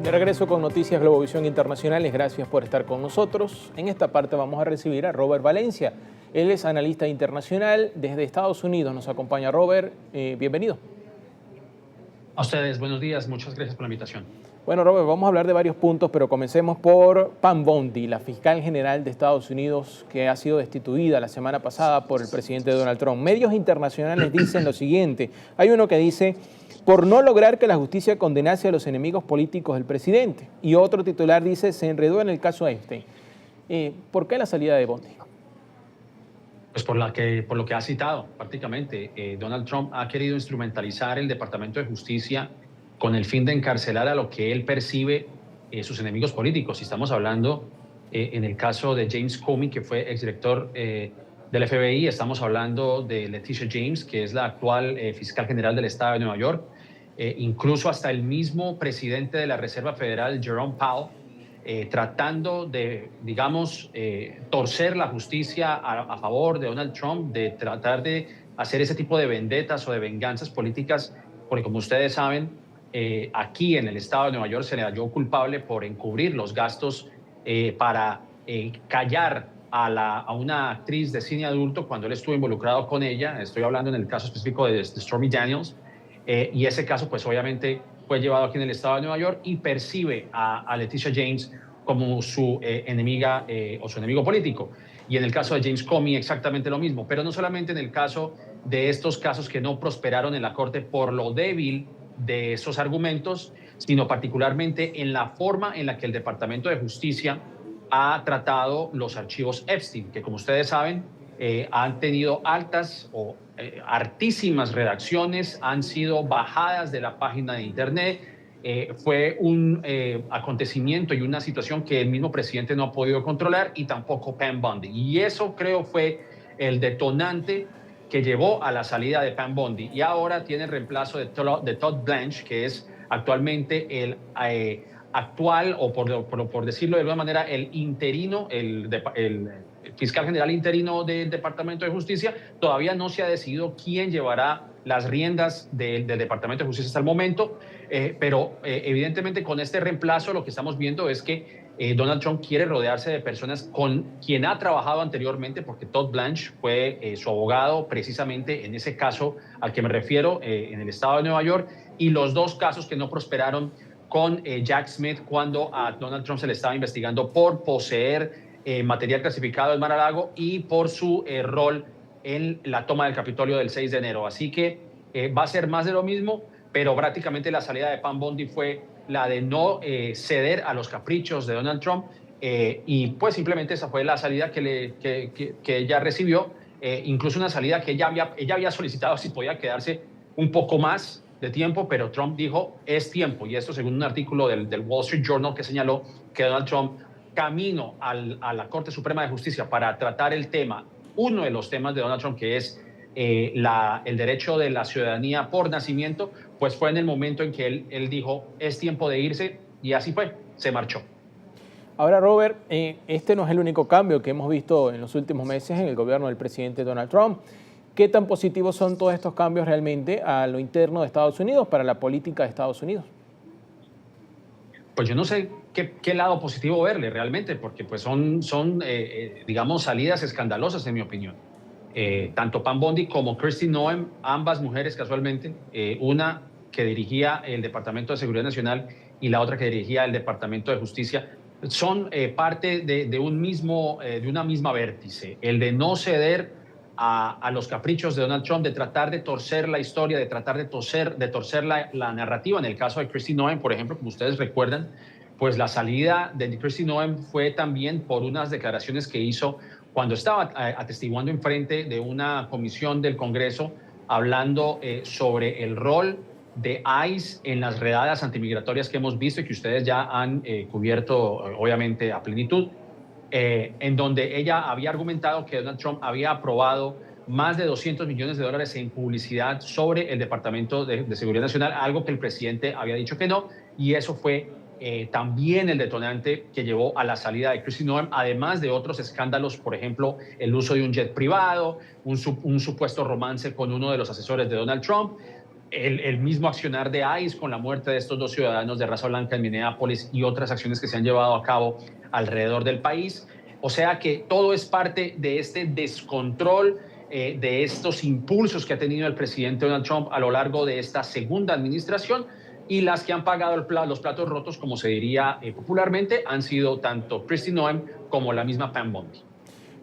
De regreso con Noticias Globovisión Internacionales, gracias por estar con nosotros. En esta parte vamos a recibir a Robert Valencia. Él es analista internacional desde Estados Unidos. Nos acompaña Robert, bienvenido. A ustedes, buenos días, muchas gracias por la invitación. Bueno, Robert, vamos a hablar de varios puntos, pero comencemos por Pam Bondi, la fiscal general de Estados Unidos que ha sido destituida la semana pasada por el presidente Donald Trump. Medios internacionales dicen lo siguiente. Hay uno que dice, por no lograr que la justicia condenase a los enemigos políticos del presidente. Y otro titular dice, se enredó en el caso Epstein. ¿Por qué la salida de Bondi? Pues por lo que ha citado prácticamente. Donald Trump ha querido instrumentalizar el Departamento de Justicia con el fin de encarcelar a lo que él percibe sus enemigos políticos. Y estamos hablando, en el caso de James Comey, que fue exdirector del FBI, estamos hablando de Letitia James, que es la actual fiscal general del estado de Nueva York, incluso hasta el mismo presidente de la Reserva Federal, Jerome Powell, tratando de, digamos, torcer la justicia a favor de Donald Trump, de tratar de hacer ese tipo de vendetas o de venganzas políticas, porque como ustedes saben, aquí en el estado de Nueva York se le halló culpable por encubrir los gastos para callar a una actriz de cine adulto cuando él estuvo involucrado con ella. Estoy hablando en el caso específico de Stormy Daniels, y ese caso pues obviamente fue llevado aquí en el estado de Nueva York y percibe a Letitia James como su enemiga o su enemigo político. Y en el caso de James Comey exactamente lo mismo, pero no solamente en el caso de estos casos que no prosperaron en la corte por lo débil de esos argumentos, sino particularmente en la forma en la que el Departamento de Justicia ha tratado los archivos Epstein, que como ustedes saben, han tenido altas o altísimas redacciones, han sido bajadas de la página de internet. Fue un acontecimiento y una situación que el mismo presidente no ha podido controlar y tampoco Pam Bondi. Y eso creo fue el detonante que llevó a la salida de Pam Bondi. Y ahora tiene el reemplazo de Todd Blanche, que es actualmente el actual, o por decirlo de alguna manera, el interino, el fiscal general interino del Departamento de Justicia. Todavía no se ha decidido quién llevará las riendas del Departamento de Justicia hasta el momento, pero evidentemente con este reemplazo lo que estamos viendo es que Donald Trump quiere rodearse de personas con quien ha trabajado anteriormente, porque Todd Blanche fue su abogado precisamente en ese caso al que me refiero en el estado de Nueva York, y los dos casos que no prosperaron con Jack Smith cuando a Donald Trump se le estaba investigando por poseer material clasificado del Mar-a-Lago y por su rol en la toma del Capitolio del 6 de enero. Así que va a ser más de lo mismo, pero prácticamente la salida de Pam Bondi fue la de no ceder a los caprichos de Donald Trump, y pues simplemente esa fue la salida que ella recibió, incluso una salida que ella había solicitado si podía quedarse un poco más de tiempo, pero Trump dijo es tiempo, y esto según un artículo del Wall Street Journal que señaló que Donald Trump, camino a la Corte Suprema de Justicia para tratar el tema, uno de los temas de Donald Trump, que es el derecho de la ciudadanía por nacimiento, pues fue en el momento en que él dijo es tiempo de irse, y así fue, se marchó. Ahora, Robert, este no es el único cambio que hemos visto en los últimos meses en el gobierno del presidente Donald Trump. ¿Qué tan positivos son todos estos cambios realmente a lo interno de Estados Unidos, para la política de Estados Unidos? Pues yo no sé qué lado positivo verle realmente, porque pues son digamos, salidas escandalosas en mi opinión. Tanto Pam Bondi como Kristi Noem, ambas mujeres casualmente, una que dirigía el Departamento de Seguridad Nacional y la otra que dirigía el Departamento de Justicia, son parte de una misma vértice, el de no ceder a los caprichos de Donald Trump, de tratar de torcer la historia, de tratar de torcer la narrativa. En el caso de Kristi Noem, por ejemplo, como ustedes recuerdan, pues la salida de Kristi Noem fue también por unas declaraciones que hizo cuando estaba atestiguando en frente de una comisión del Congreso, hablando sobre el rol de ICE en las redadas antimigratorias que hemos visto y que ustedes ya han cubierto, obviamente, a plenitud. En donde ella había argumentado que Donald Trump había aprobado más de $200 millones en publicidad sobre el Departamento de Seguridad Nacional, algo que el presidente había dicho que no, y eso fue también el detonante que llevó a la salida de Kristi Noem, además de otros escándalos, por ejemplo, el uso de un jet privado, un supuesto romance con uno de los asesores de Donald Trump. el mismo accionar de ICE con la muerte de estos 2 ciudadanos de raza blanca en Minneapolis y otras acciones que se han llevado a cabo alrededor del país. O sea que todo es parte de este descontrol, de estos impulsos que ha tenido el presidente Donald Trump a lo largo de esta segunda administración, y las que han pagado los platos rotos, como se diría popularmente, han sido tanto Kristi Noem como la misma Pam Bondi.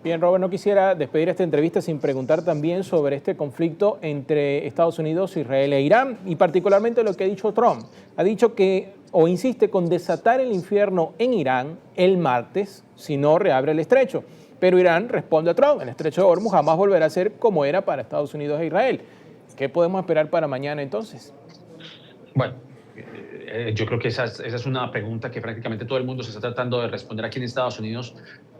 Bien, Robert, no quisiera despedir esta entrevista sin preguntar también sobre este conflicto entre Estados Unidos, Israel e Irán, y particularmente lo que ha dicho Trump. Ha dicho que, o insiste con desatar el infierno en Irán el martes si no reabre el estrecho. Pero Irán responde a Trump: el estrecho de Hormuz jamás volverá a ser como era para Estados Unidos e Israel. ¿Qué podemos esperar para mañana entonces? Bueno, yo creo que esa es una pregunta que prácticamente todo el mundo se está tratando de responder aquí en Estados Unidos,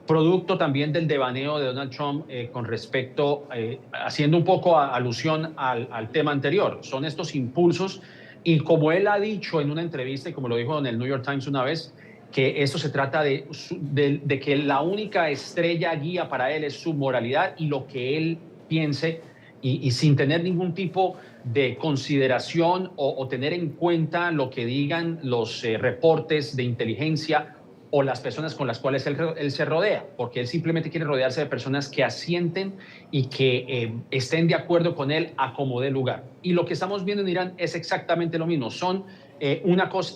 producto también del devaneo de Donald Trump con respecto, haciendo un poco alusión al tema anterior. Son estos impulsos, y como él ha dicho en una entrevista, y como lo dijo en el New York Times una vez, que esto se trata de que la única estrella guía para él es su moralidad y lo que él piense, y sin tener ningún tipo de consideración o tener en cuenta lo que digan los reportes de inteligencia o las personas con las cuales él se rodea, porque él simplemente quiere rodearse de personas que asienten y que estén de acuerdo con él a como dé lugar. Y lo que estamos viendo en Irán es exactamente lo mismo.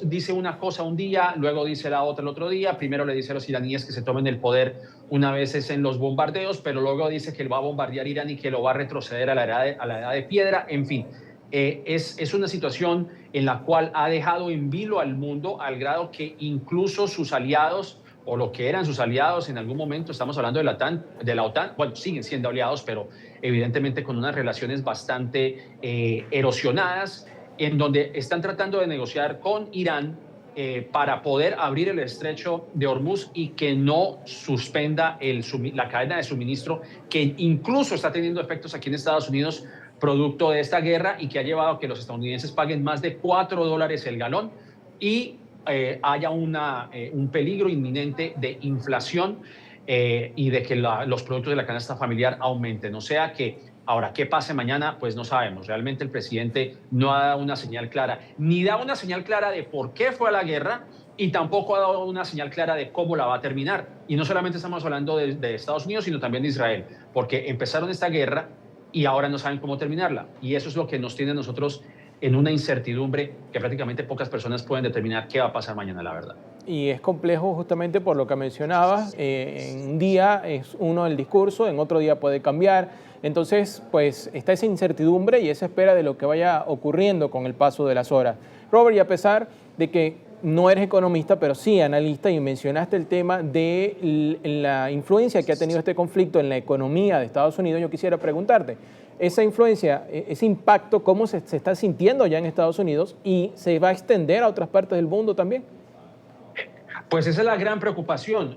Dice una cosa un día, luego dice la otra el otro día. Primero le dice a los iraníes que se tomen el poder una vez es en los bombardeos, pero luego dice que él va a bombardear Irán y que lo va a retroceder a la edad de piedra. En fin, es una situación en la cual ha dejado en vilo al mundo, al grado que incluso sus aliados, o lo que eran sus aliados en algún momento, estamos hablando de la OTAN, bueno, siguen siendo aliados, pero evidentemente con unas relaciones bastante erosionadas, en donde están tratando de negociar con Irán para poder abrir el estrecho de Hormuz y que no suspenda la cadena de suministro, que incluso está teniendo efectos aquí en Estados Unidos, producto de esta guerra, y que ha llevado a que los estadounidenses paguen más de $4 el galón y haya un peligro inminente de inflación y de que los productos de la canasta familiar aumenten. O sea que ahora, ¿qué pase mañana? Pues no sabemos. Realmente el presidente no ha dado una señal clara, ni da una señal clara de por qué fue a la guerra, y tampoco ha dado una señal clara de cómo la va a terminar. Y no solamente estamos hablando de Estados Unidos, sino también de Israel, porque empezaron esta guerra y ahora no saben cómo terminarla. Y eso es lo que nos tiene a nosotros en una incertidumbre que prácticamente pocas personas pueden determinar qué va a pasar mañana, la verdad. Y es complejo justamente por lo que mencionabas. En un día es uno el discurso, en otro día puede cambiar. Entonces, pues está esa incertidumbre y esa espera de lo que vaya ocurriendo con el paso de las horas. Robert, y a pesar de que no eres economista, pero sí analista, y mencionaste el tema de la influencia que ha tenido este conflicto en la economía de Estados Unidos, yo quisiera preguntarte, esa influencia, ese impacto, ¿cómo se está sintiendo ya en Estados Unidos y se va a extender a otras partes del mundo también? Pues esa es la gran preocupación.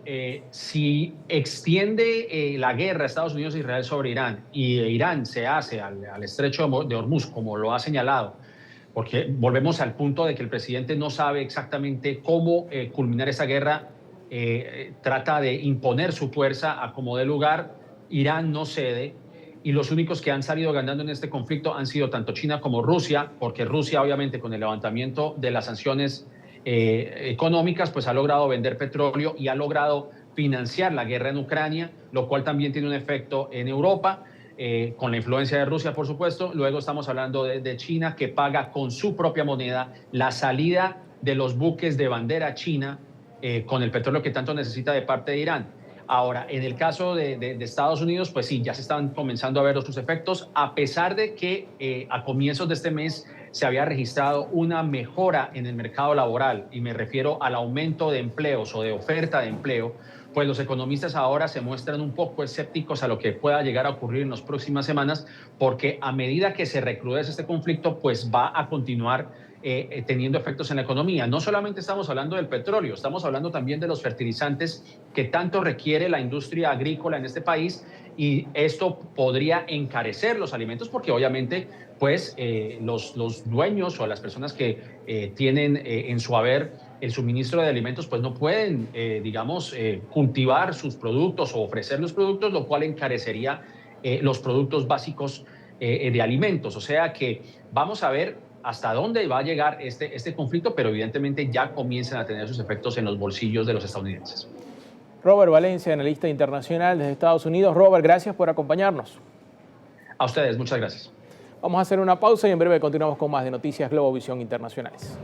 Si extiende la guerra Estados Unidos e Israel sobre Irán, y Irán se hace al estrecho de Hormuz, como lo ha señalado, porque volvemos al punto de que el presidente no sabe exactamente cómo culminar esa guerra, trata de imponer su fuerza a como dé lugar. Irán no cede, y los únicos que han salido ganando en este conflicto han sido tanto China como Rusia, porque Rusia, obviamente, con el levantamiento de las sanciones económicas, pues ha logrado vender petróleo y ha logrado financiar la guerra en Ucrania, lo cual también tiene un efecto en Europa, con la influencia de Rusia, por supuesto. Luego estamos hablando de China, que paga con su propia moneda la salida de los buques de bandera china con el petróleo que tanto necesita de parte de Irán. Ahora, en el caso de Estados Unidos, pues sí, ya se están comenzando a ver sus efectos, a pesar de que a comienzos de este mes se había registrado una mejora en el mercado laboral, y me refiero al aumento de empleos o de oferta de empleo. Pues los economistas ahora se muestran un poco escépticos a lo que pueda llegar a ocurrir en las próximas semanas, porque a medida que se recrudece este conflicto, pues va a continuar teniendo efectos en la economía. No solamente estamos hablando del petróleo, estamos hablando también de los fertilizantes que tanto requiere la industria agrícola en este país, y esto podría encarecer los alimentos, porque obviamente pues los dueños o las personas que tienen en su haber el suministro de alimentos, pues no pueden, cultivar sus productos o ofrecer los productos, lo cual encarecería los productos básicos de alimentos. O sea que vamos a ver hasta dónde va a llegar este conflicto, pero evidentemente ya comienzan a tener sus efectos en los bolsillos de los estadounidenses. Robert Valencia, analista internacional desde Estados Unidos. Robert, gracias por acompañarnos. A ustedes, muchas gracias. Vamos a hacer una pausa y en breve continuamos con más de Noticias Globovisión Internacionales.